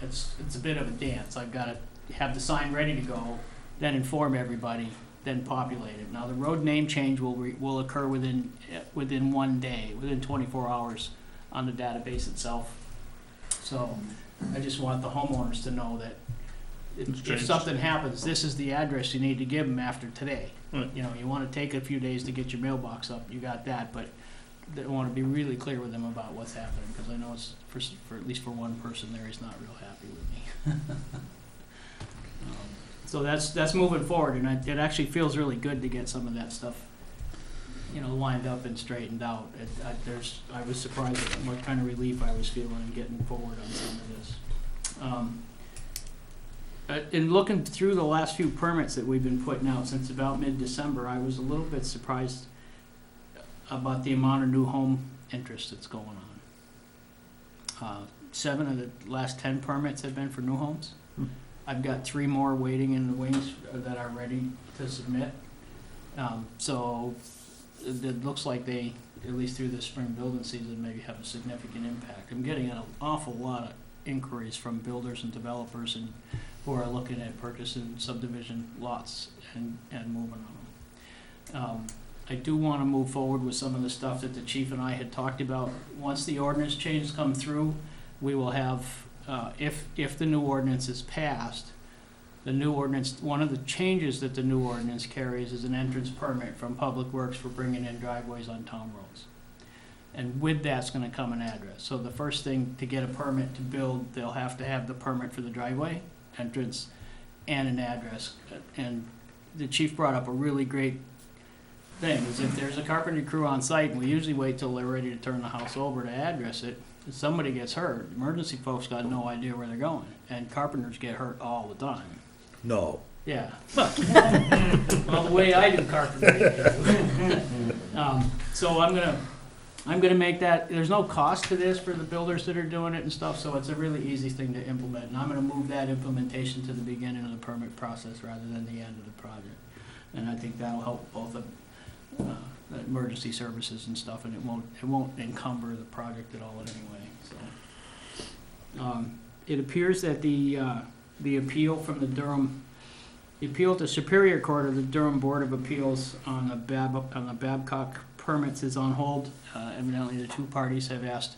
it's a bit of a dance. I've got to have the sign ready to go, then inform everybody, then populate it. Now, the road name change will occur within 1 day, within 24 hours on the database itself. So I just want the homeowners to know that if something happens, this is the address you need to give them after today. Right. You want to take a few days to get your mailbox up, you got that, but I want to be really clear with them about what's happening, because I know it's, for at least for one person there, he's not real happy with me. So that's moving forward, and it actually feels really good to get some of that stuff, lined up and straightened out. I was surprised at what kind of relief I was feeling in getting forward on some of this. In looking through the last few permits that we've been putting out since about mid-December, I was a little bit surprised about the amount of new home interest that's going on. 7 of the last 10 permits have been for new homes. I've got 3 more waiting in the wings that are ready to submit. So it looks like they, at least through the spring building season, maybe have a significant impact. I'm getting an awful lot of inquiries from builders and developers and who are looking at purchasing subdivision lots and moving on them. I do want to move forward with some of the stuff that the chief and I had talked about. Once the ordinance changes come through, we will have, if the new ordinance is passed, the new ordinance, one of the changes that the new ordinance carries is an entrance permit from Public Works for bringing in driveways on town roads. And with that's gonna come an address. So the first thing, to get a permit to build, they'll have to have the permit for the driveway, entrance, and an address. And the chief brought up a really great thing, is if there's a carpentry crew on site, and we usually wait till they're ready to turn the house over to address it, if somebody gets hurt, emergency folks got no idea where they're going, and carpenters get hurt all the time. No. Yeah. Well, the way I do carpentry. So I'm gonna make that, there's no cost to this for the builders that are doing it and stuff, so it's a really easy thing to implement. And I'm gonna move that implementation to the beginning of the permit process rather than the end of the project. And I think that'll help both the emergency services and stuff, and it won't encumber the project at all in any way, so. It appears that the appeal from the appeal to Superior Court of the Durham Board of Appeals on the Babcock permits is on hold. Evidently, the two parties have asked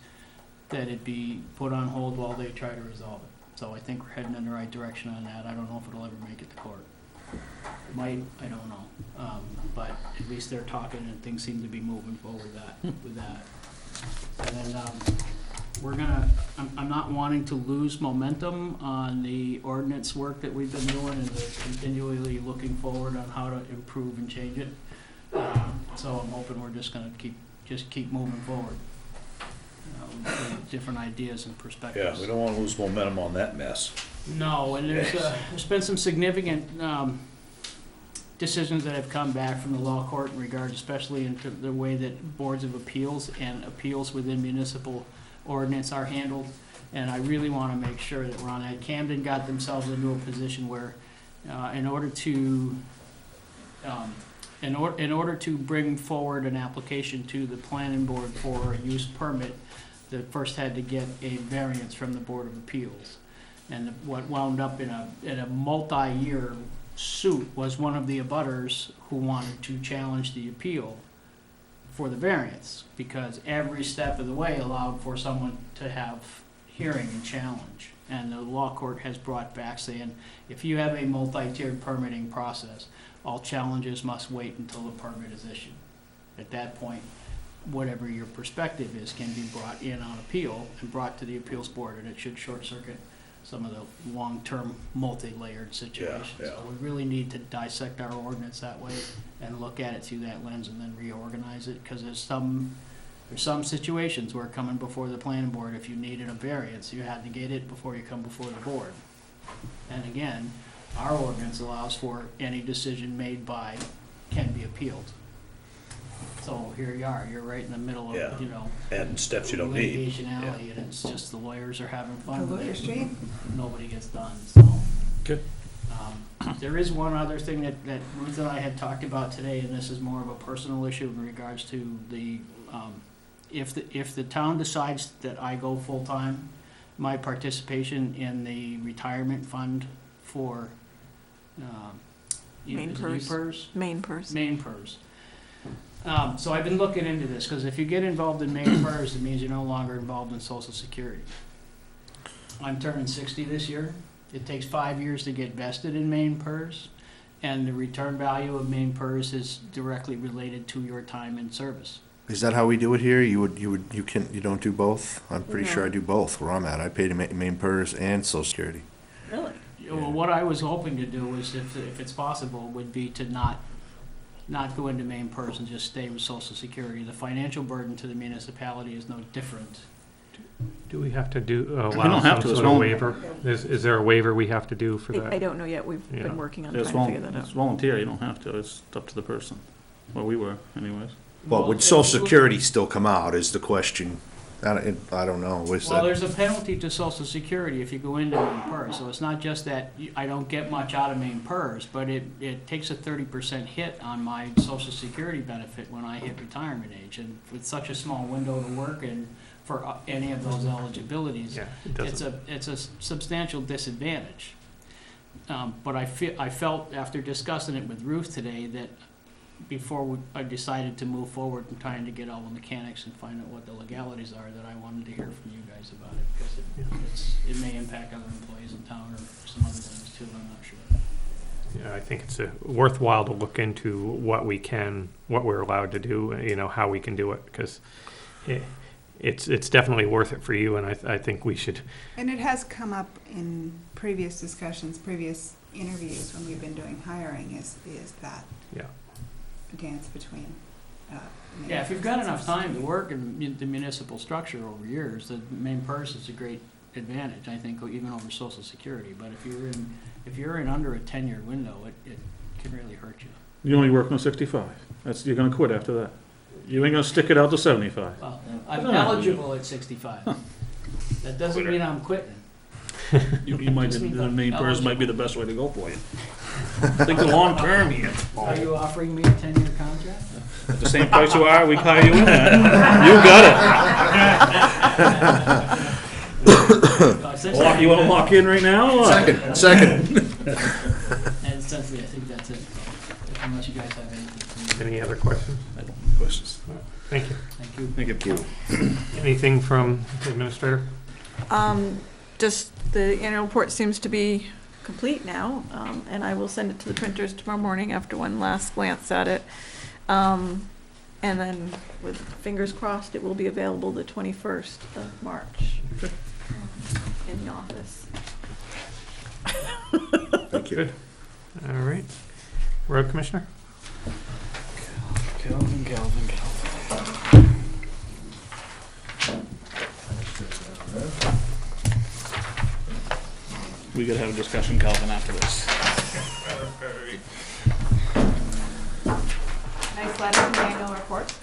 that it be put on hold while they try to resolve it. So I think we're heading in the right direction on that. I don't know if it'll ever make it to court. It might, I don't know. But at least they're talking and things seem to be moving forward with that. And then I'm not wanting to lose momentum on the ordinance work that we've been doing, and we're continually looking forward on how to improve and change it. So I'm hoping we're just gonna keep moving forward. With different ideas and perspectives. Yeah, we don't wanna lose momentum on that mess. No, and there's been some significant decisions that have come back from the law court in regards, especially into the way that boards of appeals and appeals within municipal ordinance are handled. And I really want to make sure that we're on that. Camden got themselves into a position where, in order to bring forward an application to the planning board for a use permit, they first had to get a variance from the Board of Appeals. And what wound up in a multi-year suit was one of the abutters who wanted to challenge the appeal for the variance, because every step of the way allowed for someone to have hearing and challenge. And the law court has brought back saying, if you have a multi-tiered permitting process, all challenges must wait until the permit is issued. At that point, whatever your perspective is can be brought in on appeal and brought to the appeals board, and it should short circuit some of the long-term multi-layered situations. Yeah. So we really need to dissect our ordinance that way and look at it through that lens and then reorganize it, because there's some situations where coming before the planning board, if you needed a variance, you had to get it before you come before the board. And again, our ordinance allows for any decision made by can be appealed. So here you are, you're right in the middle of, Yeah. you know, And steps you don't need. litigation alley, and it's just the lawyers are having fun The with lawyer it. street. Nobody gets done, so. Good. There is one other thing that Ruth and I had talked about today, and this is more of a personal issue in regards to the, if the town decides that I go full-time, my participation in the retirement fund for, Main PERS. Main PERS. Main PERS. So I've been looking into this, because if you get involved in Main PERS, it means you're no longer involved in Social Security. I'm turning 60 this year. It takes 5 years to get vested in Main PERS, and the return value of Main PERS is directly related to your time in service. Is that how we do it here? You don't do both? I'm pretty sure I do both where I'm at. I pay the main PERS and Social Security. Really? Well, what I was hoping to do is, if it's possible, would be to not go into Main PERS and just stay with Social Security. The financial burden to the municipality is no different. Do we have to don't allow have some to, it's sort of not- waiver? Is there a waiver we have to do for I that? don't know yet. We've Yeah. been working on It's trying to figure that it's out. volunteer, you don't have to, it's up to the person. Well, we were anyways. Well, would Social Security still come out is the question. I don't know. Well, there's a penalty to Social Security if you go into Main PERS, so it's not just that I don't get much out of Main PERS, but it takes a 30% hit on my Social Security benefit when I hit retirement age, and with such a small window to work in for any of those eligibilities, Yeah, it doesn't. it's a substantial disadvantage. But I felt after discussing it with Ruth today that before I decided to move forward and trying to get all the mechanics and find out what the legalities are, that I wanted to hear from you guys about it, because it may impact other employees in town or some other things too, I'm not sure. Yeah, I think it's worthwhile to look into what we're allowed to do, how we can do it, because it's definitely worth it for you, and I think we should. And it has come up in previous discussions, previous interviews when we've been doing hiring, is that dance between. Yeah, if you've got enough time to work in the municipal structure over years, the main purse is a great advantage, I think, even over Social Security. But if you're in under a 10-year window, it can really hurt you. You only work on 65. You're gonna quit after that. You ain't gonna stick it out to 75. Well, I'm eligible at 65. That doesn't mean I'm quitting. You might, the main purse might be the best way to go for you. Think the long term here. Are you offering me a 10-year contract? At the same price you are, we hire you in there. You got it. You wanna lock in right now? Or? Second. And essentially, I think that's it. Unless you guys have anything. Any other questions? I don't have questions. Thank you. Thank you. Thank you. Anything from the administrator? Just the annual report seems to be complete now, and I will send it to the printers tomorrow morning after one last glance at it. And then, with fingers crossed, it will be available the 21st of March in the office. Thank you. Good. All right. Road Commissioner? Calvin. We gotta have a discussion, Calvin, after this. Nice letter from the annual report.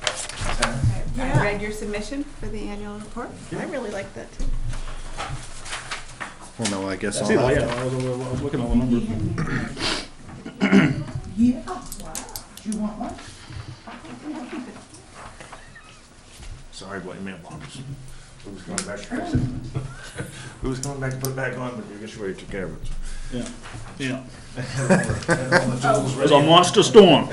Yeah. I read your submission for the annual report. I really like that too. Well, no, I guess I'll See, have yeah, to. I was looking at the numbers. Yeah, wow. You want one? Sorry about your mailbox. We was coming back to fix it. We was coming back to put it back on, but I guess you already took care of it. Yeah. It It was a monster storm.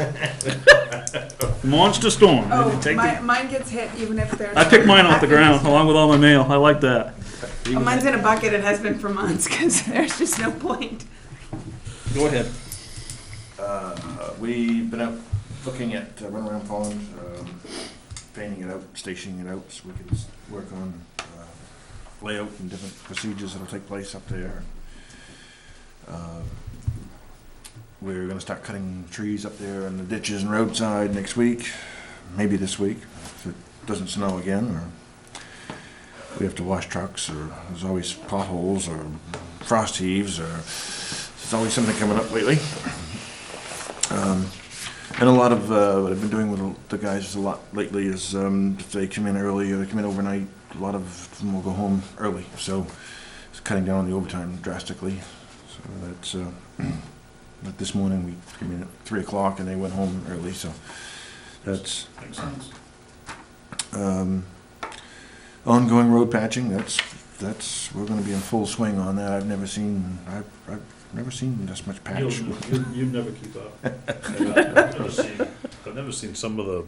Monster storm. Oh, mine gets hit even if there's. I picked mine off the ground along with all my mail. I like that. Oh, mine's in a bucket and has been for months because there's just no point. Go ahead. We've been out looking at runaround pond, painting it out, stationing it out, so we can work on layout and different procedures that'll take place up there. We're gonna start cutting trees up there in the ditches and roadside next week, maybe this week, if it doesn't snow again, or we have to wash trucks, or there's always potholes, or frost heaves, or there's always something coming up lately. And a lot of what I've been doing with the guys a lot lately is if they come in early or they come in overnight, a lot of them will go home early, so it's cutting down on the overtime drastically. So that's like this morning we came in at 3 o'clock and they went home early, so that's Makes sense. ongoing road patching. That's we're going to be in full swing on that. I've never seen this much patch. You never keep up. I've never seen some of the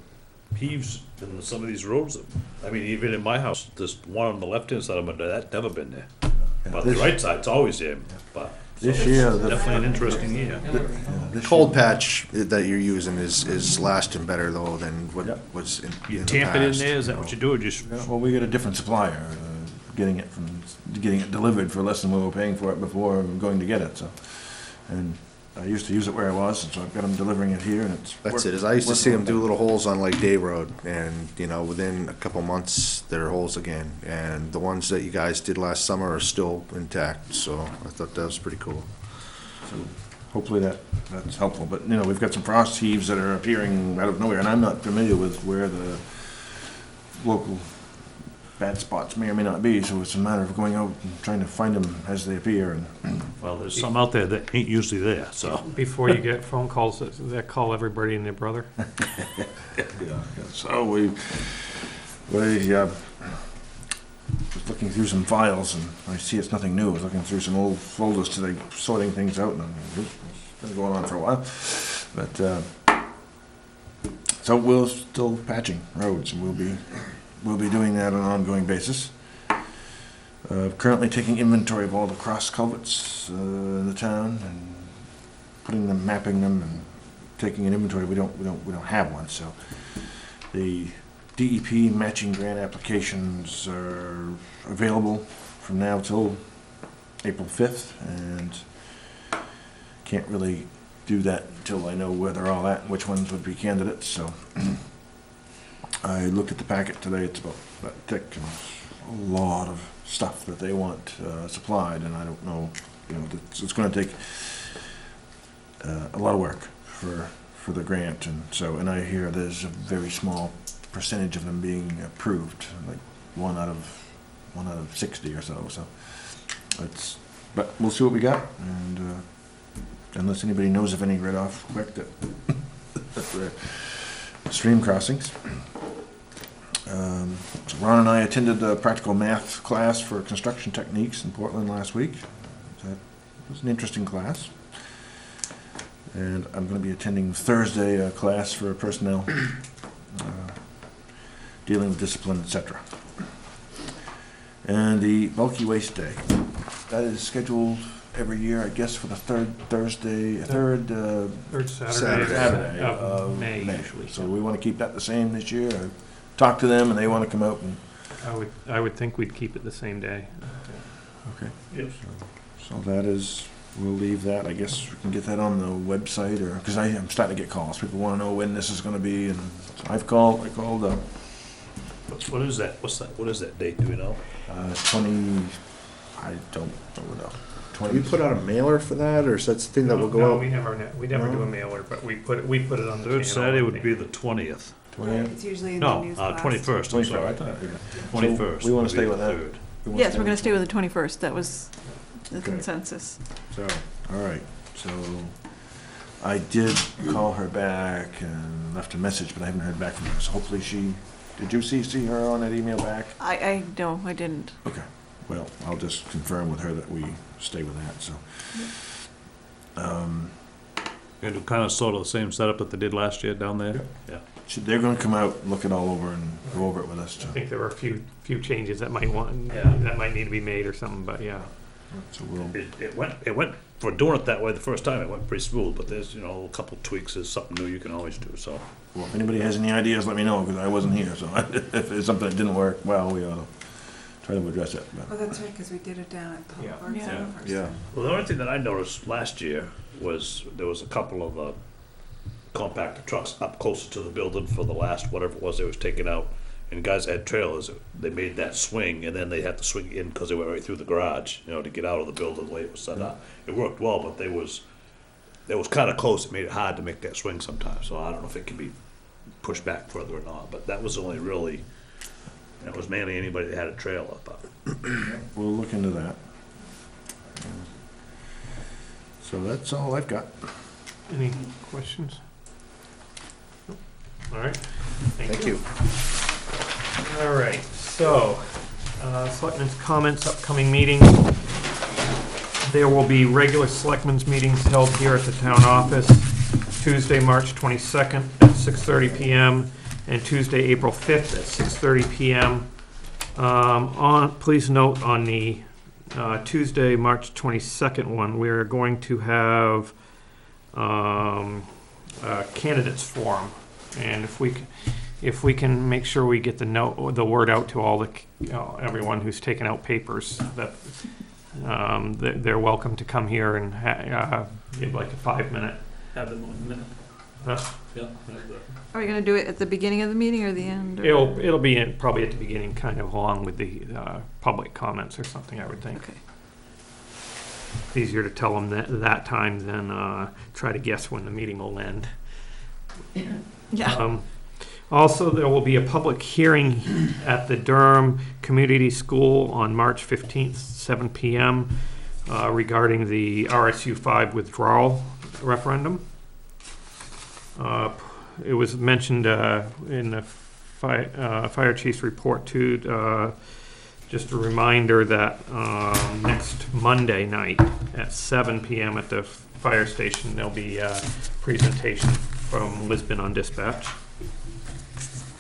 heaves in some of these roads. I mean, even in my house, this one on the left-hand side of it, that's never been there. But the right side's always there, but. This year, Definitely an interesting year. Cold patch that you're using is lasting better though than what Yep. was in You the tamp it in past. there, is that what you do, or just? Well, we get a different supplier, getting it delivered for less than we were paying for it before going to get it, so. And I used to use it where I was, and so I've got them delivering it here, and it's. That's it, is I used to see them do little holes on like Day Road, and, within a couple months, there are holes again. And the ones that you guys did last summer are still intact, so I thought that was pretty cool. So hopefully that's helpful, but, we've got some frost heaves that are appearing out of nowhere, and I'm not familiar with where the local bad spots may or may not be, so it's a matter of going out and trying to find them as they appear, and. Well, there's some out there that ain't usually there, so. Before you get phone calls that call everybody and their brother? So we was looking looking through some files, and I see it's nothing new. I was looking through some old folders today, sorting things out, and it's been going on for a while. But so we're still patching roads, and we'll be doing that on an ongoing basis. Currently taking inventory of all the cross culverts in the town and putting them, mapping them, and taking an inventory. We don't have one, so the DEP matching grant applications are available from now till April 5th, and can't really do that until I know where they're all at and which ones would be candidates. So I looked at the packet today. It's about that thick, and a lot of stuff that they want supplied, and I don't know, it's going to take a lot of work for the grant, and I hear there's a very small percentage of them being approved, like one out of 60 or so. So but we'll see what we got, and unless anybody knows of any right off quick that stream crossings. So Ron and I attended a practical math class for construction techniques in Portland last week. That was an interesting class. And I'm going to be attending Thursday a class for personnel, dealing with discipline, etc. And the bulky waste day, that is scheduled every year, I guess, for the third Saturday of May usually. So we want to keep that the same this year. I talked to them, and they want to come out. And I would think we'd keep it the same day. okay, Yes. so that is. We'll leave that. I guess we can get that on the website, or because I'm starting to get calls. People want to know when this is going to be, and so I called. What is that? What is that date? Do we know? 20. I don't know. 20. Do we put out a mailer for that, or is that the thing that will go No, out? we never do a mailer, but we put it on the Third channel. Saturday would be the 20th. 20th? It's usually in the No, news blast. 21st. I'm sorry. 21st. we wanna would be stay with the that. third. Yes, we're gonna stay with the 21st, that was the Okay. consensus. So, all right. So I did call her back and left a message, but I haven't heard back from her. So hopefully did you CC her on that email back? I didn't. Okay. Well, I'll just confirm with her that we stay with that, so. And do kind of sort of the same setup that they did last year down there? Yeah. They're gonna come out, look it all over, and go over it with us, I too. think there were a few changes that might need to be made or something, but yeah. So we'll, It went, for doing it that way the first time, it went pretty smooth, but there's, a couple tweaks, there's something new you can always do, so. well, if anybody has any ideas, let me know, because I wasn't here, so if it's something that didn't work, well, we ought to try to address it. But Oh, that's right, because we did it down at Public Yeah. Works Yeah. the first Yeah. time. Well, the only thing that I noticed last year was there was a couple of compactor trucks up closer to the building for the last, whatever it was they was taking out. And guys had trailers, they made that swing, and then they had to swing in because they went right through the garage, to get out of the building the way it was set up. It worked well, but it was kind of close. It made it hard to make that swing sometimes, so I don't know if it can be pushed back further or not. But that was only really, that was mainly anybody that had a trailer, but. we'll look into that. So that's all I've got. Any questions? All right. Thank you. All right, so, selectmen's comments, upcoming meetings. There will be regular selectmen's meetings held here at the town office, Tuesday, March 22nd at 6:30 PM, and Tuesday, April 5th at 6:30 PM. Please note on the Tuesday, March 22nd one, we're going to have a candidates forum, and if we can make sure we get the word out to all everyone who's taken out papers, that they're welcome to come here and give like a 5-minute. Have them in a minute. Yeah. Are we gonna do it at the beginning of the meeting or the end? or- It'll be probably at the beginning, kind of along with the public comments or something, I would think. Okay. It's easier to tell them that time than try to guess when the meeting will end. Yeah. Also, there will be a public hearing at the Durham Community School on March 15th, 7 PM, regarding the RSU 5 withdrawal referendum. It was mentioned in the fire chief's report too. Just a reminder that next Monday night at 7 p.m. at the fire station, there'll be a presentation from Lisbon on dispatch.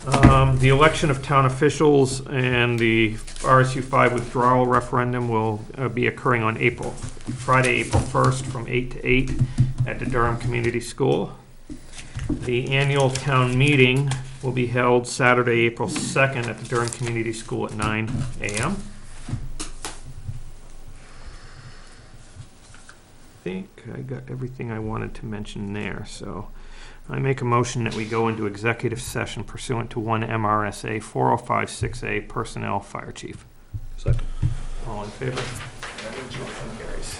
The election of town officials and the RSU 5 withdrawal referendum will be occurring on Friday, April 1st from 8 to 8 at the Durham Community School. The annual town meeting will be held Saturday, April 2nd at the Durham Community School at 9 a.m. I think I got everything I wanted to mention there, so I make a motion that we go into executive session pursuant to 1 MRSA 4056A Personnel Fire Chief. Second. All in favor? Motion carries.